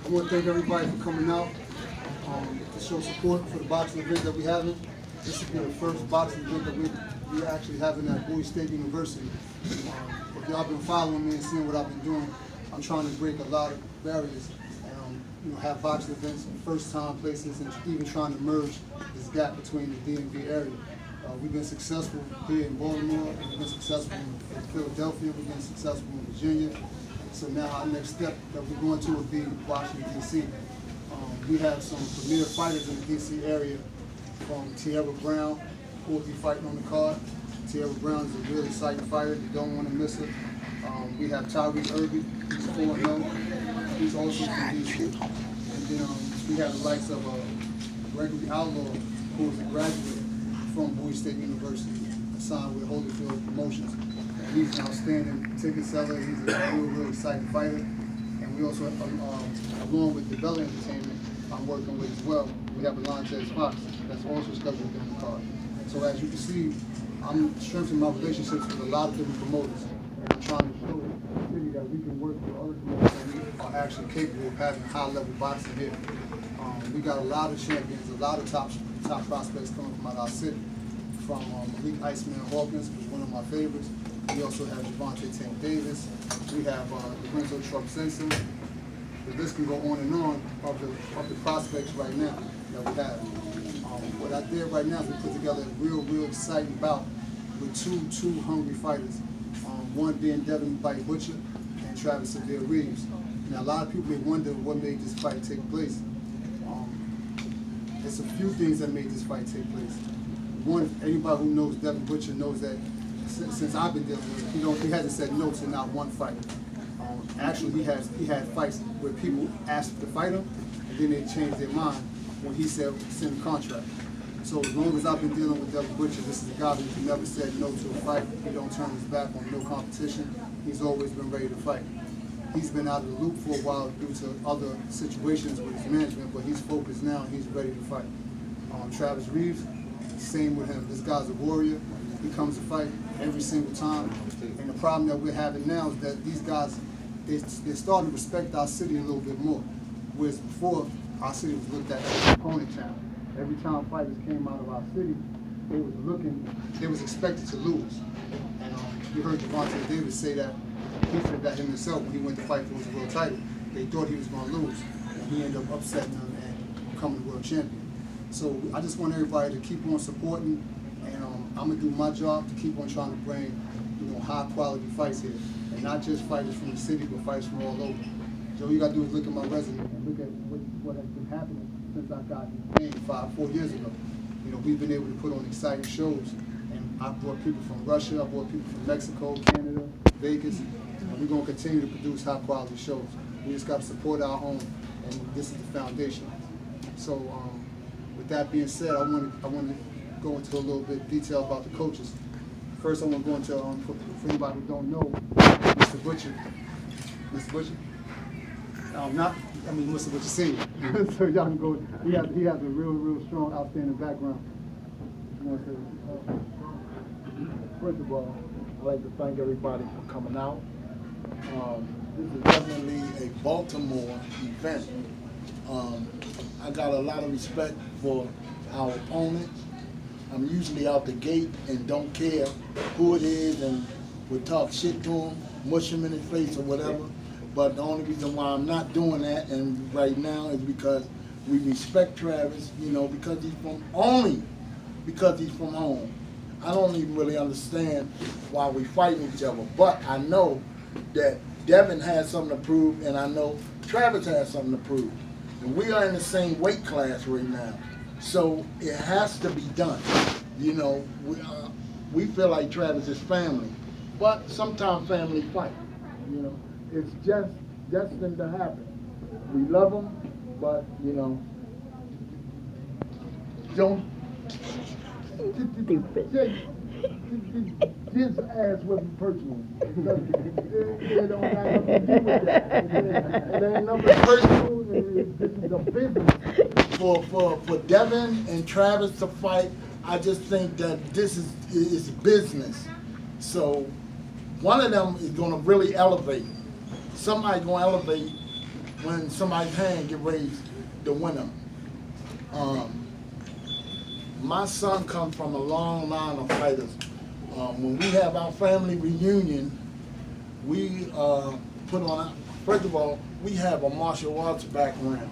I want to thank everybody for coming out to show support for the boxing event that we're having. This will be the first boxing event that we're actually having at Bowie State University. If y'all been following me and seeing what I've been doing, I'm trying to break a lot of barriers and have boxing events in first-time places and even trying to merge this gap between the DMV area. We've been successful here in Baltimore, we've been successful in Philadelphia, we've been successful in Virginia. So now our next step that we're going to would be Washington, D.C. We have some premier fighters in the D.C. area, from Tierra Brown, who will be fighting on the card. Tierra Brown is a really exciting fighter, you don't want to miss her. We have Tyree Irby, he's 4-0, he's also from D.C. And then we have the likes of Gregory Outlaw, who is a graduate from Bowie State University, signed with Holyfield Promotions. And he's an outstanding ticket seller, he's a real exciting fighter. And we also, along with the Bell Entertainment, I'm working with as well. We have Alontes Fox that's also scheduled to be on the card. So as you can see, I'm strengthening my relationships with a lot of different promoters. And I'm trying to show the city that we can work with other promoters and we are actually capable of having high-level boxing here. We got a lot of champions, a lot of top prospects coming from out our city. From Malik Iceman Hawkins, who's one of my favorites. We also have Javante Tank Davis. We have Lorenzo Truck Simpson. The list can go on and on of the prospects right now that we have. What I did right now is we put together a real exciting bout with two hungry fighters. One being Devin Butcher and Travis Severe Reeves. Now a lot of people may wonder what made this fight take place. There's a few things that made this fight take place. One, anybody who knows Devin Butcher knows that since I've been dealing with him, he hasn't said no to not one fight. Actually, he had fights where people asked to fight him, and then they changed their mind when he said send a contract. So as long as I've been dealing with Devin Butcher, this is a guy who never said no to a fight. He don't turn his back on no competition. He's always been ready to fight. He's been out of the loop for a while due to other situations with his management, but he's focused now and he's ready to fight. Travis Reeves, same with him. This guy's a warrior. He comes to fight every single time. And the problem that we're having now is that these guys, they're starting to respect our city a little bit more. Whereas before, our city was looked at as an opponent town. Every time fighters came out of our city, they was expected to lose. And you heard Javante Davis say that. He said that himself when he went to fight for his world title. They thought he was going to lose. And he ended up upsetting them and becoming world champion. So I just want everybody to keep on supporting, and I'm gonna do my job to keep on trying to bring, high quality fights here, and not just fighters from the city, but fighters from all over. So all you gotta do is look at my resume and look at what has been happening since I got in the game 4 years ago. We've been able to put on exciting shows, and I brought people from Russia, I brought people from Mexico, Canada, Vegas, and we're gonna continue to produce high quality shows. We just gotta support our own, and this is the foundation. So. With that being said, I want to go into a little bit of detail about the coaches. First, I want to go into, for anybody who don't know, Mr. Butcher. Mr. Butcher? Mr. Butcher Senior. So y'all can go, he has a real strong, outstanding background. First of all, I'd like to thank everybody for coming out. This is definitely a Baltimore event. I got a lot of respect for our opponents. I'm usually out the gate and don't care who it is and would talk shit to him, mush him in his face or whatever. But the only reason why I'm not doing that and right now is because we respect Travis, because he's from home. I don't even really understand why we fighting each other, but I know that Devin has something to prove and I know Travis has something to prove. And we are in the same weight class right now. So it has to be done. We feel like Travis is family, but sometimes family fight. It's just destined to happen. We love him, but don't his ass wasn't personal. It don't have nothing to do with that. It ain't nothing personal. This is a business. For Devin and Travis to fight, I just think that this is business. So one of them is going to really elevate. Somebody's going to elevate when somebody's hand get raised to win them. My son comes from a long line of fighters. When we have our family reunion, we put on, first of all, we have a martial arts background.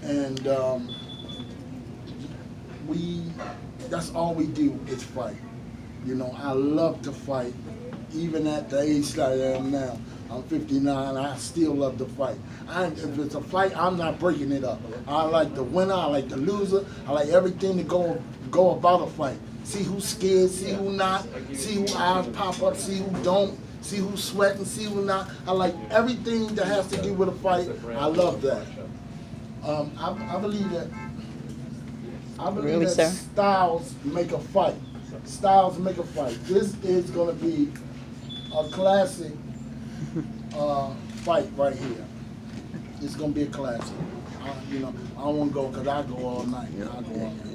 And that's all we do is fight. You know, I love to fight, even at the age that I am now. I'm 59, I still love to fight. If it's a fight, I'm not breaking it up. I like the winner, I like the loser, I like everything to go about a fight. See who's scared, see who not, see who eyes pop up, see who don't, see who's sweating, see who not. I like everything that has to do with a fight. I love that. I believe that. Really, sir? Styles make a fight. Styles make a fight. This is going to be a classic fight right here. It's going to be a classic. You know, I don't want to go because I go all night. I go all night.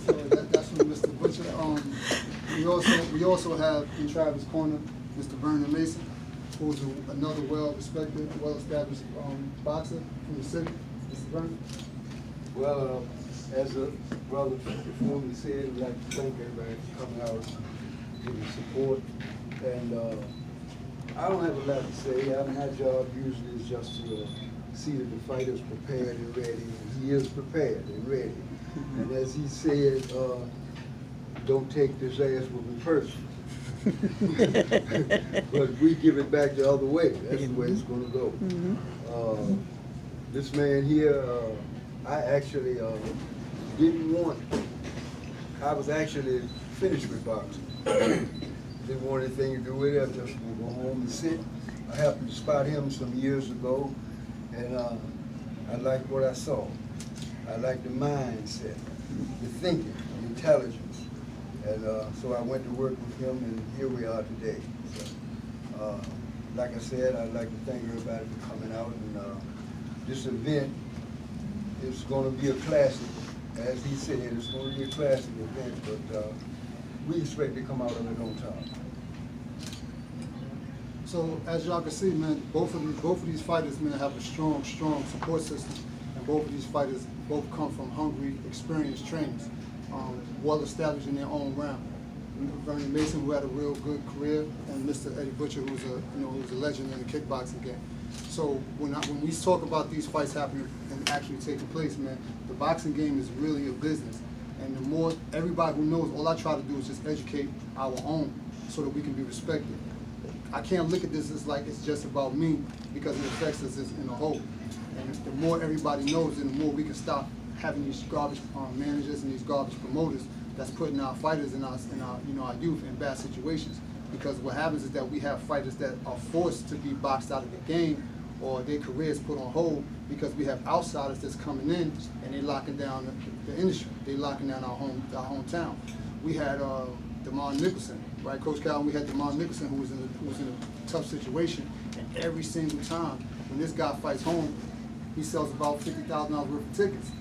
So that's from Mr. Butcher. We also have in Travis' corner Mr. Vernon Mason, who's another well-respected, well-established boxer from the city. Mr. Vernon. Well, as a brother before me said, we'd like to thank everybody for coming out, giving support. And I don't have a lot to say. My job usually is just to see that the fighter's prepared and ready. And he is prepared and ready. And as he said, don't take this ass with me personally. But we give it back the other way. That's the way it's going to go. This man here, I actually didn't want. I was actually finished with boxing. Didn't want anything to do with it. I just would go home and sit. I happened to spot him some years ago, and I liked what I saw. I liked the mindset, the thinking, the intelligence. And so I went to work with him, and here we are today. So, like I said, I'd like to thank everybody for coming out. And this event is going to be a classic. As he said, it's going to be a classic event, but we expect to come out of it on top. So as y'all can see, man, both of these fighters, man, have a strong support system, and both of these fighters both come from hungry, experienced trainers, well established in their own realm. Vernon Mason, who had a real good career, and Mr. Eddie Butcher, who's a legend in the kickboxing game. So when we talk about these fights happening and actually taking place, man, the boxing game is really a business. And the more everybody who knows, all I try to do is just educate our own so that we can be respected. I can't look at this as like it's just about me because it affects us in a whole. And the more everybody knows, then the more we can stop having these garbage managers and these garbage promoters that's putting our fighters and our youth in bad situations. Because what happens is that we have fighters that are forced to be boxed out of the game or their careers put on hold because we have outsiders that's coming in and they're locking down the industry. They're locking down our hometown. We had DeMond Nicholson, right, Coach Calvin? We had DeMond Nicholson who was in a tough situation, and every single time when this guy fights home, he sells about $50,000 worth of tickets.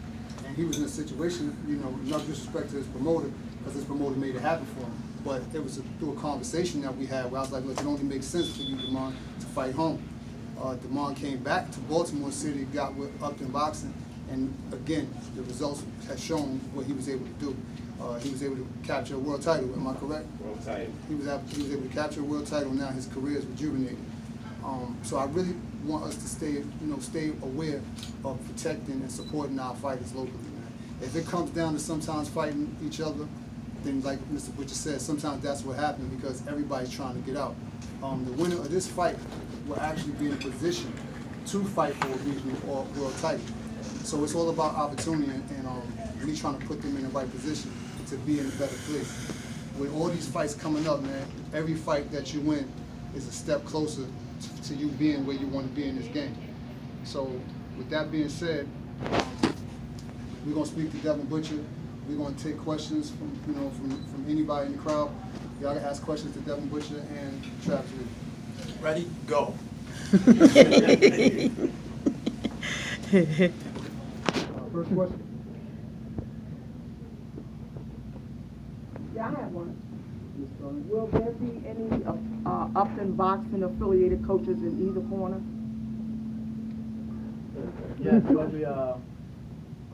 And he was in a situation, no disrespect to his promoter, because his promoter made it happen for him. But it was through a conversation that we had where I was like, look, it only makes sense for you, DeMond, to fight home. DeMond came back to Baltimore City, got up in boxing, and again, the results had shown what he was able to do. He was able to capture a world title, am I correct? World title. He was able to capture a world title, now his career is rejuvenated. So I really want us to stay aware of protecting and supporting our fighters locally, man. If it comes down to sometimes fighting each other, then like Mr. Butcher said, sometimes that's what happens because everybody's trying to get out. The winner of this fight will actually be in a position to fight for a regional or world title. So it's all about opportunity and me trying to put them in the right position to be in a better place. With all these fights coming up, man, every fight that you win is a step closer to you being where you want to be in this game. So with that being said, we're gonna speak to Devin Butcher. We're gonna take questions from anybody in the crowd. Y'all can ask questions to Devin Butcher and Travis. Ready? Go. First question. Yeah, I have one. this tournament. Will there be any Upton boxing affiliated coaches in either corner? Yes, it'll be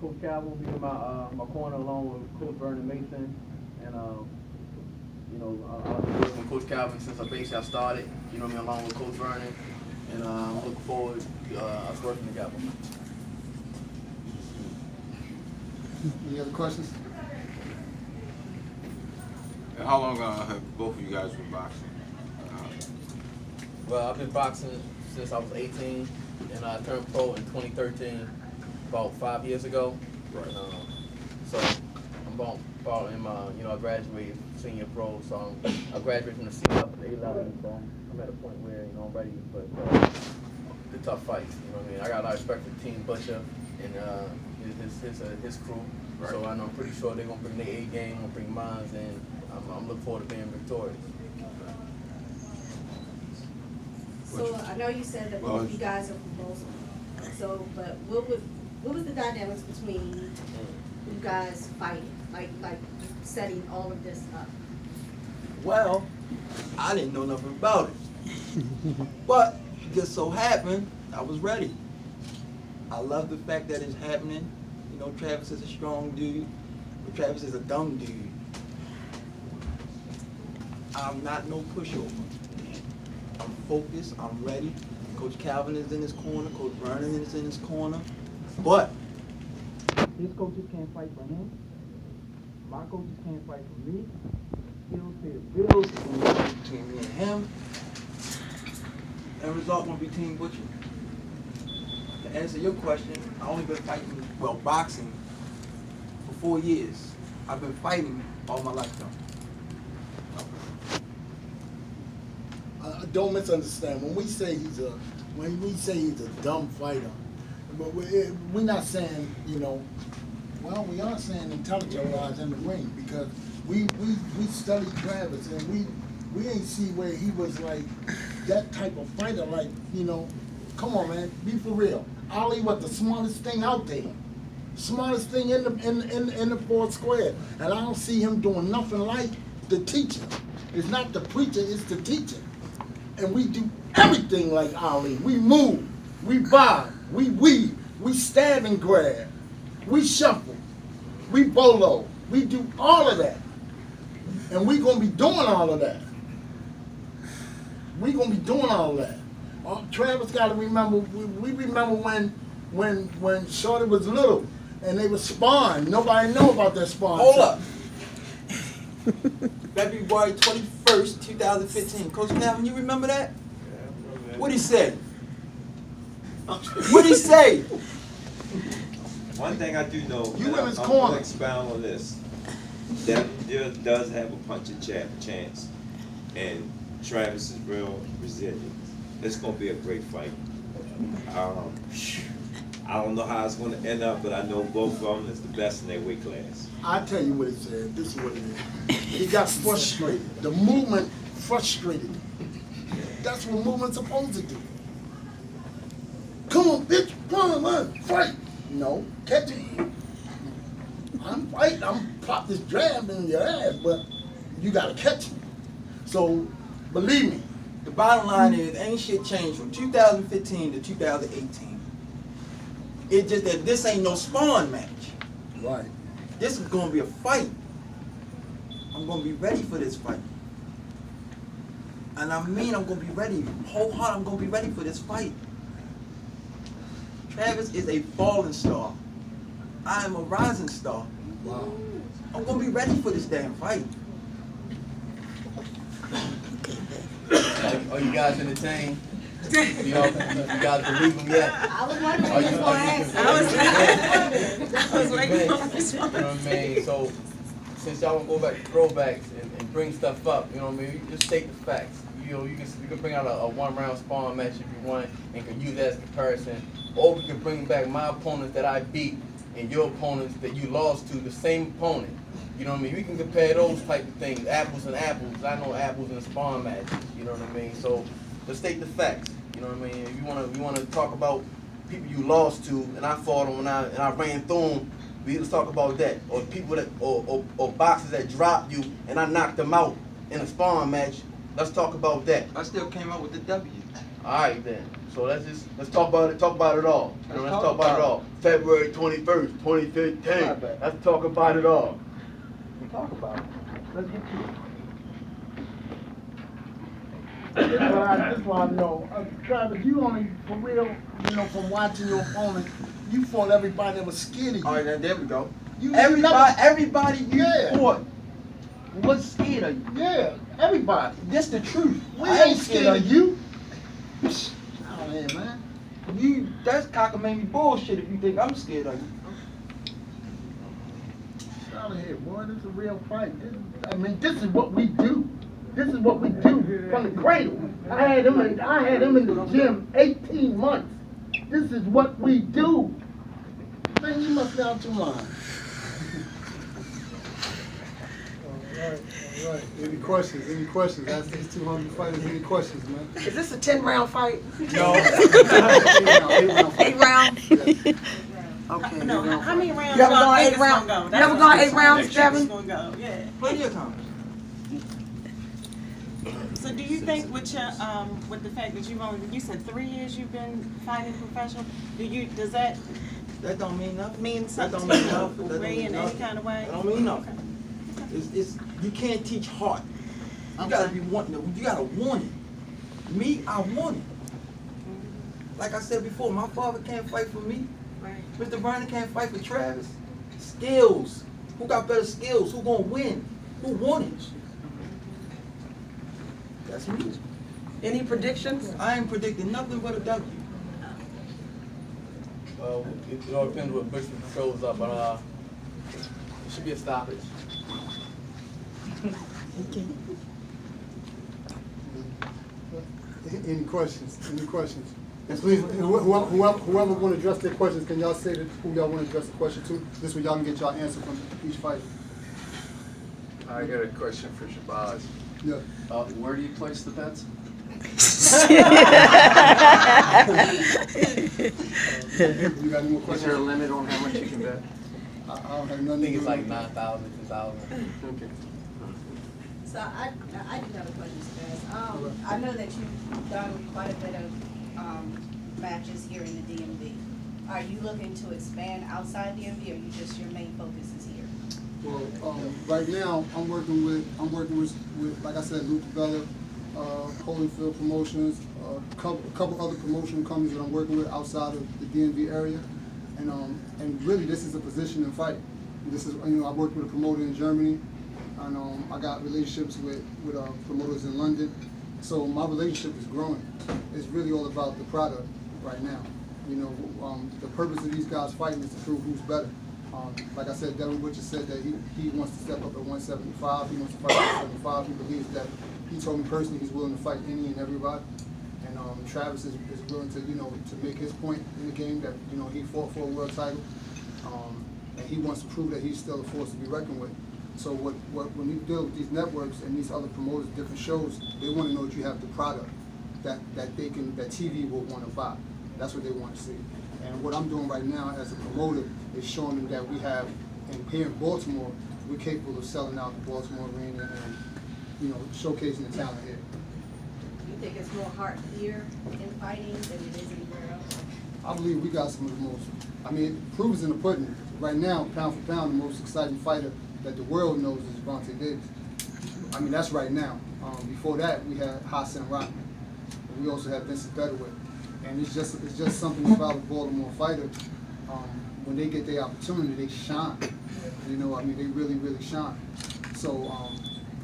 Coach Calvin will be in my corner along with Coach Vernon Mason, and you know, I've been working with Coach Calvin since basically I started. You know what I mean, along with Coach Vernon, and I'm looking forward to us working together. Any other questions? And how long have both of you guys been boxing? Well, I've been boxing since I was 18, and I turned pro in 2013, about 5 years ago. Right. So I'm about in my, you know, I graduated senior pro, so I graduated from the C level to A level, so I'm at a point where, you know, I'm ready for the tough fights. You know what I mean? I got a lot of respect for Team Butcher and his crew. Right. So I know I'm pretty sure they're gonna bring their A game, gonna bring mine, and I'm looking forward to being victorious. So I know you said that both of you guys are from Baltimore. So, but what was the dynamics between you guys fighting, like setting all of this up? Well, I didn't know nothing about it. But it just so happened I was ready. I love the fact that it's happening. You know, Travis is a strong dude, but Travis is a dumb dude. I'm not no pushover. I'm focused, I'm ready. Coach Calvin is in his corner, Coach Vernon is in his corner. But his coaches can't fight for him. My coaches can't fight for me. He'll pay the bills. It's going to be between me and him. And result will be Team Butcher. To answer your question, I only been fighting, well, boxing for 4 years. I've been fighting all my life though. Don't misunderstand. When we say he's a dumb fighter, but we're not saying, you know, well, we are saying intelligent-wise in the ring, because we studied Travis and we ain't see where he was like that type of fighter. Like, you know, come on, man, be for real. Ali was the smartest thing out there, smartest thing in the fourth square, and I don't see him doing nothing like the teacher. It's not the preacher, it's the teacher. And we do everything like Ali. We move, we bob, we weave, we stab and grab, we shuffle, we bolo, we do all of that. And we're gonna be doing all of that. We're gonna be doing all of that. Travis gotta remember, we remember when Shorty was little and they were sparring. Nobody know about that sparring. Hold up. February 21st, 2015. Coach Calvin, you remember that? What'd he say? What'd he say? One thing I do know, You and in I'm his going corner. to expound on this. Devin does have a punching chance, and Travis is real resilient. It's going to be a great fight. I don't know how it's going to end up, but I know both of them is the best in their weight class. I tell you what he said. This is what it is. He got frustrated. The movement frustrated him. That's what movement's supposed to do. Come on, bitch, come on, fight. No, catch it. I'm fighting. I'm pop this jab in your ass, but you gotta catch me. So believe me. The bottom line is, ain't shit changed from 2015 to 2018. It's just that this ain't no spawn match. Right. This is gonna be a fight. I'm gonna be ready for this fight. And I mean, I'm gonna be ready. Wholehearted, I'm gonna be ready for this fight. Travis is a falling star. I am a rising star. Wow. I'm gonna be ready for this damn fight. Are you guys entertained? You know, you guys believe him yet? I was wondering who was gonna ask. I was waiting for this one. You know what I mean? So, since y'all wanna go back to throwbacks and bring stuff up, you know what I mean? You just state the facts. You know, you can bring out a one-round sparring match if you want and can use that as a comparison. Or we can bring back my opponents that I beat and your opponents that you lost to, the same opponent. You know what I mean? We can compare those type of things, apples and apples. I know apples in sparring matches. You know what I mean? So, let's state the facts. You know what I mean? If you wanna talk about people you lost to, and I fought them and I ran through them, let's talk about that. Or people that or boxers that dropped you and I knocked them out in a sparring match, let's talk about that. I still came up with the W. All right then. So let's talk about it. Talk about it all. Let's talk about it all. February 21st, 2015. Let's talk about it all. We talk about it. Let's get to it. This is what I know. Travis, you only, for real, you know, from watching your opponent, you fought everybody that was scared of you. All right, now there we go. You Everybody you Yeah. fought was scared of you. Yeah, everybody. That's the truth. We I ain't scared of you. Oh, yeah, man. That's cockamamie bullshit if you think I'm scared of you. Get out of here, boy. This is a real fight. This is what we do. This is what we do from the cradle. I had him in the gym 18 months. This is what we do. Man, you must be out your line. All right. Any questions? Any questions? Ask these 200 fighters any questions, man. Is this a 10-round fight? No. 8 rounds? Okay. No, how many rounds? You ever y'all gone think 8 it's rounds? gonna go? You That's ever what gone I'm 8 rounds, saying. It's Devin? gonna go, yeah. Plenty of times. So do you think with your, with the fact that you said 3 years you've been fighting professional, does that That don't mean nothing. mean That something don't to mean you nothing. That don't way mean in any nothing. kind of way? That don't mean nothing. It's you can't teach heart. You gotta be wanting it. You gotta want it. Me, I want it. Like I said before, my father can't fight for me. Right. Mr. Vernon can't fight for Travis. Skills. Who got better skills? Who gonna win? Who won it? That's me. Any predictions? I ain't predicting nothing but a W. Well, it all depends what Butcher shows up, but it should be a stoppage. Any questions? Any questions? And please, whoever want to address their questions, can y'all say who y'all want to address the question to? This way y'all can get y'all answer from each fighter. I got a question for Shabazz. Yeah. Where do you place the bets? You got any more Is questions? there a limit on how much you can bet? I don't have I nothing. think it's to do like with it. 9,000, 2,000. Okay. So I do have a question, guys. I know that you've done quite a bit of matches here in the DMV. Are you looking to expand outside DMV, or you just your main focus is here? Well, right now I'm working with like I said, Luther Bella, Holyfield Promotions, a couple other promotion companies that I'm working with outside of the DMV area, and really this is a position in fight. This is, I worked with a promoter in Germany, and I got relationships with promoters in London. So my relationship is growing. It's really all about the product right now. The purpose of these guys fighting is to prove who's better. Like I said, Devin Butcher said that he wants to step up at 175. He wants to fight at 175. He believes that. He told me personally he's willing to fight any and everybody. And Travis is willing to to make his point in the game that he fought for a world title, and he wants to prove that he's still a force to be reckoned with. So when you deal with these networks and these other promoters, different shows, they want to know that you have the product that TV will want to buy. That's what they want to see. And what I'm doing right now as a promoter is showing them that we have, and here in Baltimore, we're capable of selling out the Baltimore arena and showcasing the talent here. Do you think it's more heart here in fighting than it is anywhere else? I believe we got some of the most, proof is in the pudding. Right now, pound for pound, the most exciting fighter that the world knows is Vontae Davis. That's right now. Before that, we had Hassan Rahman. We also had Vincent Bedouin. And it's just something about a Baltimore fighter. When they get their opportunity, they shine. They really, really shine. So,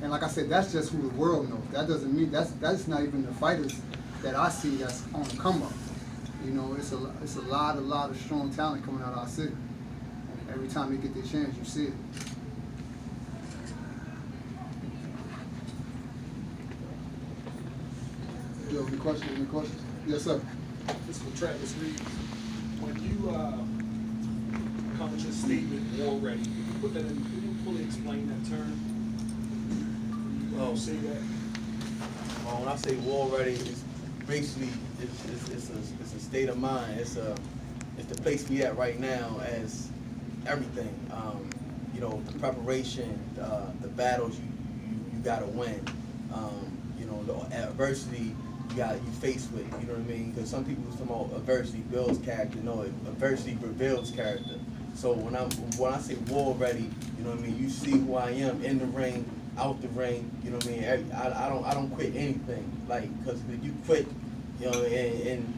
and like I said, that's just who the world knows. That doesn't mean that's not even the fighters that I see that's on the come up. It's a lot of strong talent coming out of our city. And every time they get their chance, you see it. You have any questions? Yes, sir. This is for Travis Reed. When you come with your statement, war ready, can you put that in, can you fully explain that term? Say that. When I say war ready, it's basically it's a state of mind. It's the place we at right now as everything. The preparation, the battles you gotta win. you know, the adversity you face with, you know what I mean? Because some people talk about adversity builds character. No, adversity reveals character. So when I say war ready, you know what I mean? You see who I am in the ring, out the ring. You know what I mean? I don't quit anything. Like, because if you quit, you know, in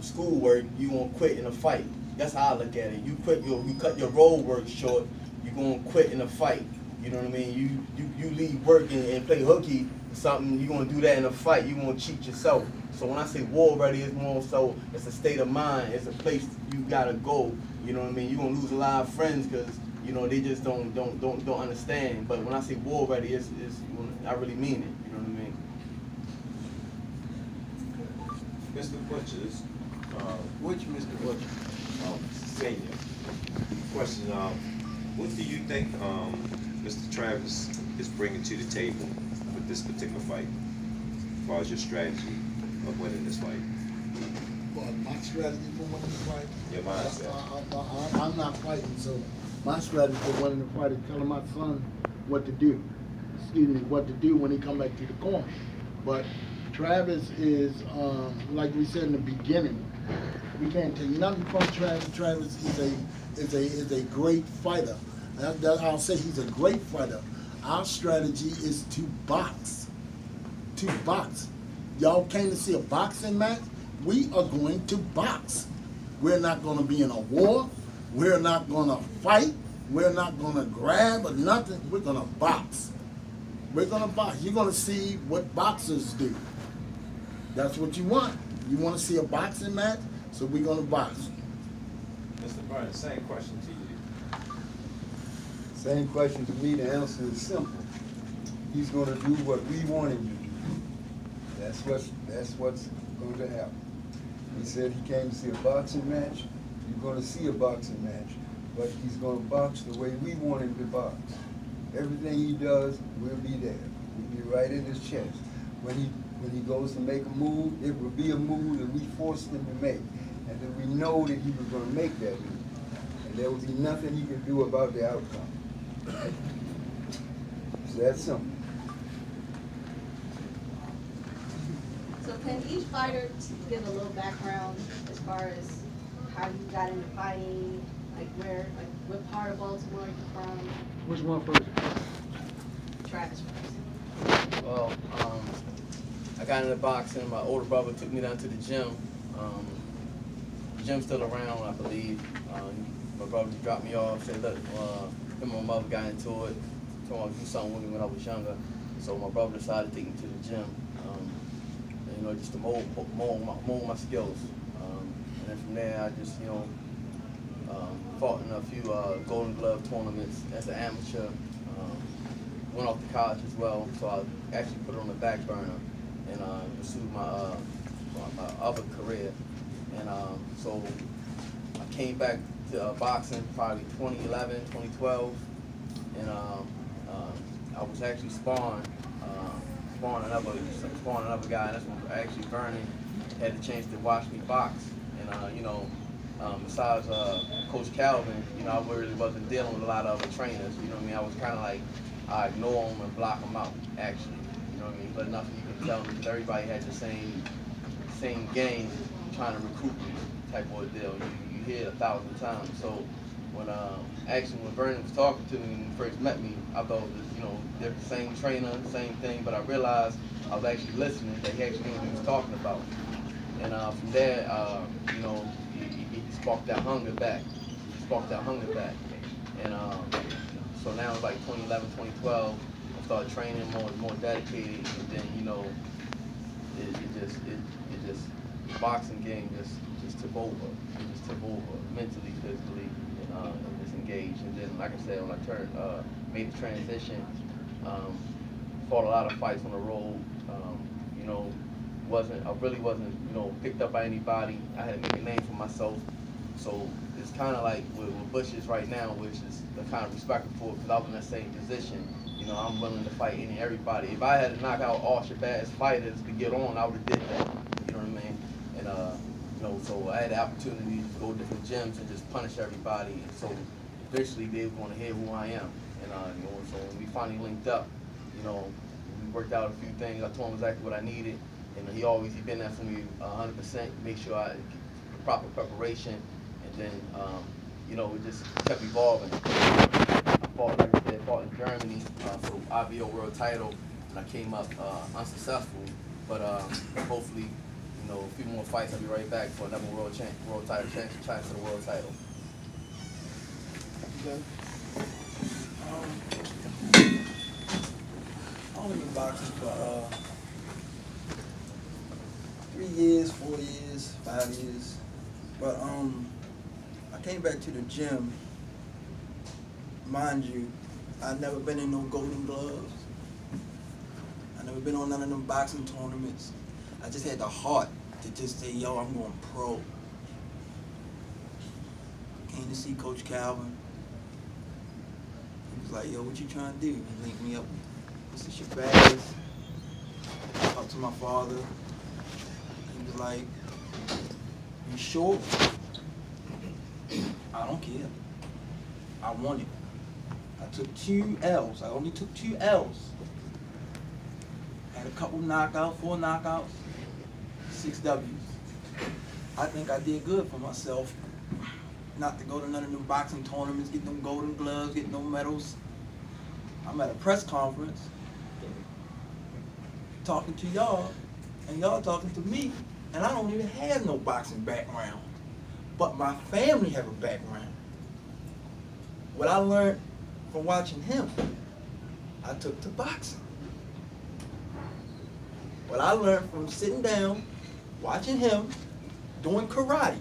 schoolwork, you won't quit in a fight. That's how I look at it. You cut your road work short, you're gonna quit in a fight. You know what I mean? You leave work and play hooky or something, you're gonna do that in a fight, you're gonna cheat yourself. So when I say war ready, it's more so it's a state of mind, it's a place you gotta go. You know what I mean? You're gonna lose a lot of friends because, you know, they just don't understand. But when I say war ready, it's I really mean it. You know what I mean? Mr. Butcher, Which Mr. Butcher? Senior. Question, what do you think Mr. Travis is bringing to the table with this particular fight, as far as your strategy of winning this fight? Well, my strategy for winning the fight? Your mindset. I'm not fighting, so my strategy for winning the fight is telling my son what to do. What to do when he come back to the corner. But Travis is, like we said in the beginning, we can't take nothing from Travis. Travis is a great fighter. I'll say he's a great fighter. Our strategy is to box. To box. Y'all came to see a boxing match? We are going to box. We're not going to be in a war. We're not going to fight. We're not going to grab or nothing. We're going to box. We're going to box. You're going to see what boxers do. That's what you want. You want to see a boxing match? So we're going to box. Mr. Burns, same question to you. Same question to me. The answer is simple. He's going to do what we want him to do. That's what's going to happen. He said he came to see a boxing match. You're going to see a boxing match, but he's going to box the way we want him to box. Everything he does, we'll be there. We'll be right in his chest. When he goes to make a move, it will be a move that we forced him to make, and that we know that he was going to make that move, and there will be nothing he can do about the outcome. It's that simple. So can each fighter give a little background as far as how you got into fighting, like what part of Baltimore you're from? Which one first? Travis first. Well, I got into boxing. My older brother took me down to the gym. The gym's still around, I believe. My brother dropped me off, said, look, him and my mother got into it, told me to do something with me when I was younger. So my brother decided to take me to the gym, and, you know, just to mold my skills. And then from there, I just, you know, fought in a few Golden Glove tournaments as an amateur. Went off to college as well, so I actually put it on the back burner and pursued my other career. And so I came back to boxing probably 2011, 2012, and I was actually sparring another guy, and that's when actually Vernon had the chance to watch me box. And you know, besides Coach Calvin, you know, I really wasn't dealing with a lot of other trainers. You know what I mean? I was kind of like, I ignore them and block them out, actually. You know what I mean? But nothing you can tell me because everybody had the same game trying to recruit me type of deal. You hear it 1,000 times. So when Vernon was talking to me when he first met me, I thought that, you know, they're the same trainer, same thing, but I realized I was actually listening, that he actually knew what he was talking about. And from there, you know, he sparked that hunger back. And so now it's like 2011, 2012, I started training more dedicated, and then, you know, it just the boxing game just took over. It just took over mentally, physically, and just engaged. And then, like I said, when I made the transition, fought a lot of fights on the road. You know, I really wasn't, you know, picked up by anybody. I had to make a name for myself. So it's kind of like with Bush is right now, which is the kind of respect for, because I was in that same position. You know, I'm willing to fight any and everybody. If I had to knock out all Shabazz fighters to get on, I would have did that. You know what I mean? And you know, so I had the opportunity to go to different gyms and just punish everybody. And so eventually they were going to hear who I am. And you know, so when we finally linked up, you know, worked out a few things. I told him exactly what I needed, and he been there for me 100%. Make sure I get the proper preparation, and then it just kept evolving. I fought in Germany for the IBO world title, and I came up unsuccessful. But hopefully, a few more fights, I'll be right back for another world title chance for the world title. Okay. I've only been boxing for 3 years, 4 years, 5 years. But I came back to the gym. Mind you, I've never been in no golden gloves. I never been on none of them boxing tournaments. I just had the heart to just say, yo, I'm going pro. Came to see Coach Calvin. He was like, yo, what you trying to do? He linked me up with Mr. Shabazz. I talked to my father. He was like, you sure? I don't care. I want it. I took 2 L's. I only took 2 L's. Had a couple knockouts, 4 knockouts, 6 W's. I think I did good for myself. Not to go to none of them boxing tournaments, get them golden gloves, get no medals. I'm at a press conference talking to y'all, and y'all talking to me, and I don't even have no boxing background. But my family have a background. What I learned from watching him, I took to boxing. What I learned from sitting down, watching him, doing karate,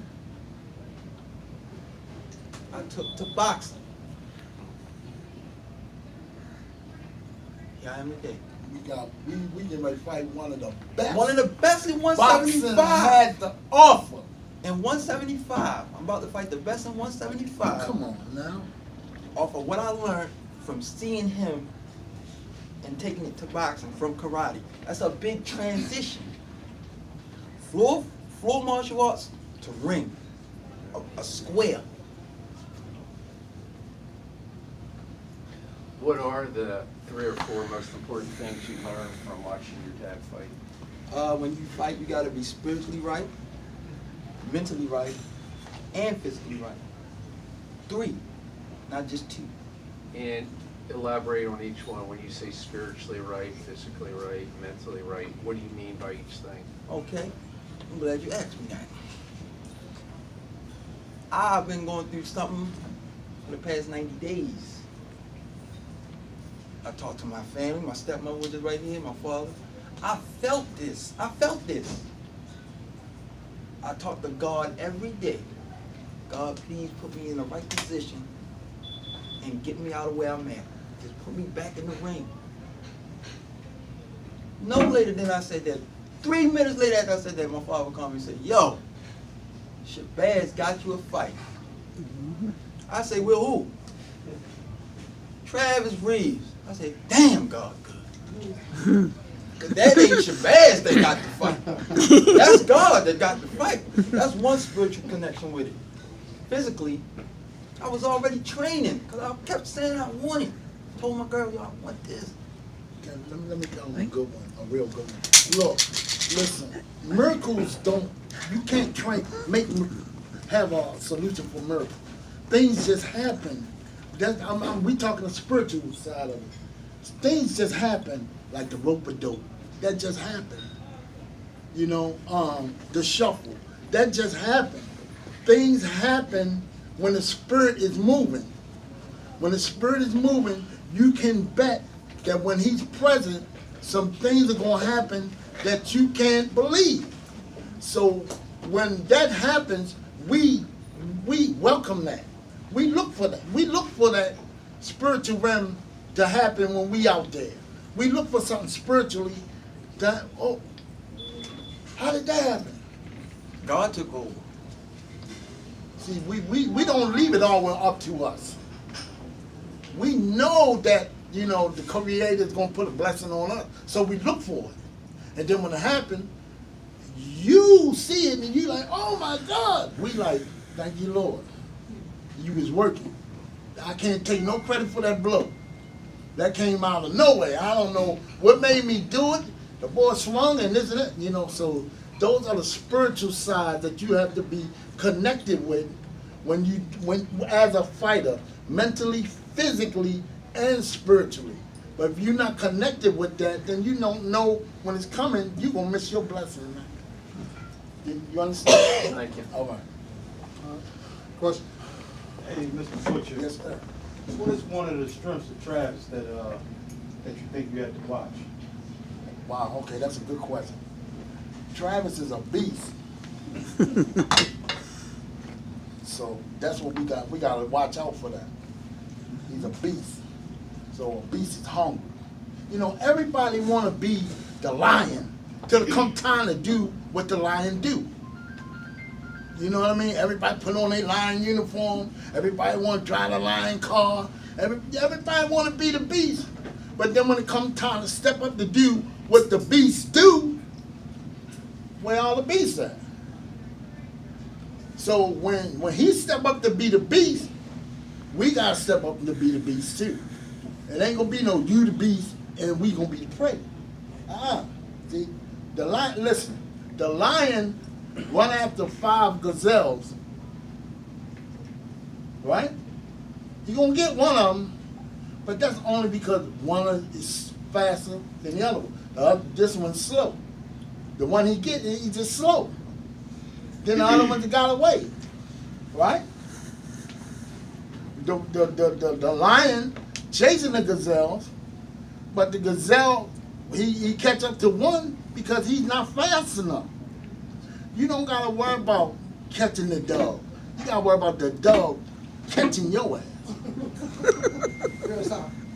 I took to boxing. Here I am today. We getting ready to fight one of the best. One of the best in boxing 175. had to offer. In 175. I'm about to fight the best in 175. Come on now. Off of what I learned from seeing him and taking it to boxing from karate. That's a big transition. Floor martial arts to ring. A square. What are the 3 or 4 most important things you learned from watching your dad fight? When you fight, you got to be spiritually right, mentally right, and physically right. 3, not just 2. And elaborate on each one. When you say spiritually right, physically right, mentally right, what do you mean by each thing? Okay, I'm glad you asked me that. I've been going through something for the past 90 days. I talked to my family, my stepmother was just right here, my father. I felt this. I talk to God every day. God, please put me in the right position and get me out of where I'm at. Just put me back in the ring. No later than I said that. 3 minutes later after I said that, my father called me and said, yo, Shabazz got you a fight. I say, well, who? Travis Reeves. I said, damn, God good. Cause that ain't Shabazz that got the fight. That's God that got the fight. That's one spiritual connection with it. Physically, I was already training because I kept saying I want it. Told my girl, yo, I want this. Okay, let me tell you a good one, a real good one. Look, listen, miracles you can't have a solution for miracles. Things just happen. We talking the spiritual side of it. Things just happen, like the rope-a-dope. That just happened. The shuffle. That just happened. Things happen when the spirit is moving. When the spirit is moving, you can bet that when he's present, some things are going to happen that you can't believe. So when that happens, we welcome that. We look for that. We look for that spiritual realm to happen when we out there. We look for something spiritually that, how did that happen? God took over. See, we don't leave it all up to us. We know that, the Creator is going to put a blessing on us. So we look for it. And then when it happens, you see it and you like, oh my God. We like, thank you, Lord. You was working. I can't take no credit for that blow. That came out of nowhere. I don't know what made me do it. The boy swung and this and that, you know, so those are the spiritual sides that you have to be connected with when as a fighter, mentally, physically, and spiritually. But if you're not connected with that, then you don't know when it's coming, you're gonna miss your blessing, man. You understand? Thank you. All right. Question? Hey, Mr. Butcher. Yes, sir. What is one of the strengths of Travis that you think you had to watch? Wow, okay, that's a good question. Travis is a beast. So that's what we got. We gotta watch out for that. He's a beast. So a beast is hungry. You know, everybody wanna be the lion till it come time to do what the lion do. You know what I mean? Everybody put on their lion uniform. Everybody wanna drive a lion car. Everybody wanna be the beast. But then when it come time to step up to do what the beasts do, where all the beasts at? So when he step up to be the beast, we gotta step up to be the beast too. It ain't gonna be no you the beast and we gonna be the prey. See, the lion. Listen, the lion run after 5 gazelles, right? You gonna get one of them, but that's only because one is faster than the other one. This one's slow. The one he get, he's just slow. Then the other ones got away, right? The lion chasing the gazelles, but the gazelle, he catch up to one because he's not fast enough. You don't gotta worry about catching the dog. You gotta worry about the dog catching your ass.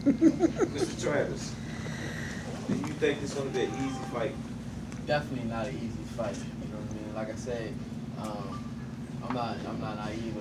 Mr. Travis, do you think it's gonna be an easy fight? Definitely not an easy fight. You know what I mean? Like I said, I'm not naive.